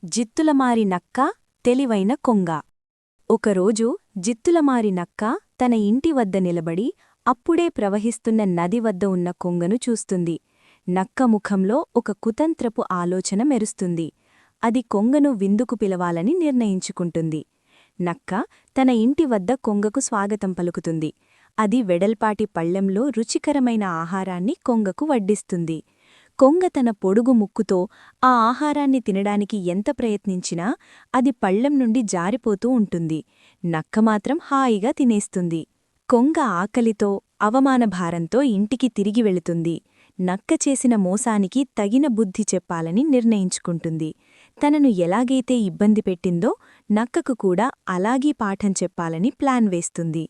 జిత్తులమారి నక్క తెలివైన కొంగ. ఒకరోజు జిత్తులమారి నక్క తన ఇంటి వద్ద నిలబడి అప్పుడే ప్రవహిస్తున్న నది వద్ద ఉన్న కొంగను చూస్తుంది. నక్క ముఖంలో ఒక కుతంత్రపు ఆలోచన మెరుస్తుంది. అది కొంగను విందుకు పిలవాలని నిర్ణయించుకుంటుంది. నక్క తన ఇంటి వద్ద కొంగకు స్వాగతం పలుకుతుంది. అది వెడల్పాటి పళ్లెంలో రుచికరమైన ఆహారాన్ని కొంగకు వడ్డిస్తుంది. కొంగ తన పొడుగు ముక్కుతో ఆ ఆహారాన్ని తినడానికి ఎంత ప్రయత్నించినా అది పళ్లెం నుండి జారిపోతూ ఉంటుంది. నక్క మాత్రం హాయిగా తినేస్తుంది. కొంగ ఆకలితో అవమానభారంతో ఇంటికి తిరిగి వెళుతుంది. నక్క చేసిన మోసానికి తగిన బుద్ధి చెప్పాలని నిర్ణయించుకుంటుంది. తనను ఎలాగైతే ఇబ్బంది పెట్టిందో నక్కకు కూడా అలాగీ పాఠం చెప్పాలని ప్లాన్ వేస్తుంది.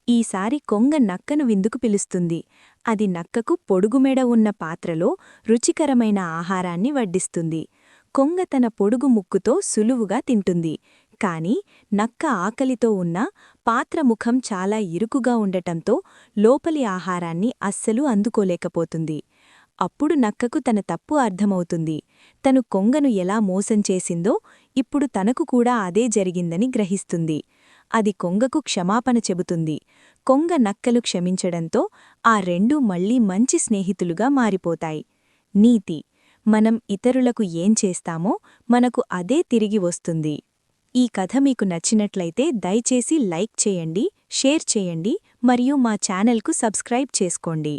ఈసారి కొంగ నక్కను విందుకు పిలుస్తుంది. అది నక్కకు పొడుగుమెడ ఉన్న పాత్రలో రుచికరమైన ఆహారాన్ని వడ్డిస్తుంది. కొంగ తన పొడుగు ముక్కుతో సులువుగా తింటుంది. కాని నక్క ఆకలితో ఉన్న పాత్ర ముఖం చాలా ఇరుకుగా ఉండటంతో లోపలి ఆహారాన్ని అస్సలు అందుకోలేకపోతుంది. అప్పుడు నక్కకు తన తప్పు అర్థమవుతుంది. తను కొంగను ఎలా మోసం చేసిందో ఇప్పుడు తనకు కూడా అదే జరిగిందని గ్రహిస్తుంది. అది కొంగకు క్షమాపణ చెబుతుంది. కొంగ నక్కలు క్షమించడంతో ఆ రెండూ మళ్లీ మంచి స్నేహితులుగా మారిపోతాయి. నీతి: మనం ఇతరులకు ఏం చేస్తామో మనకు అదే తిరిగి వస్తుంది. ఈ కథ మీకు నచ్చినట్లయితే దయచేసి లైక్ చేయండి, షేర్ చేయండి మరియు మా ఛానల్కు సబ్స్క్రైబ్ చేసుకోండి.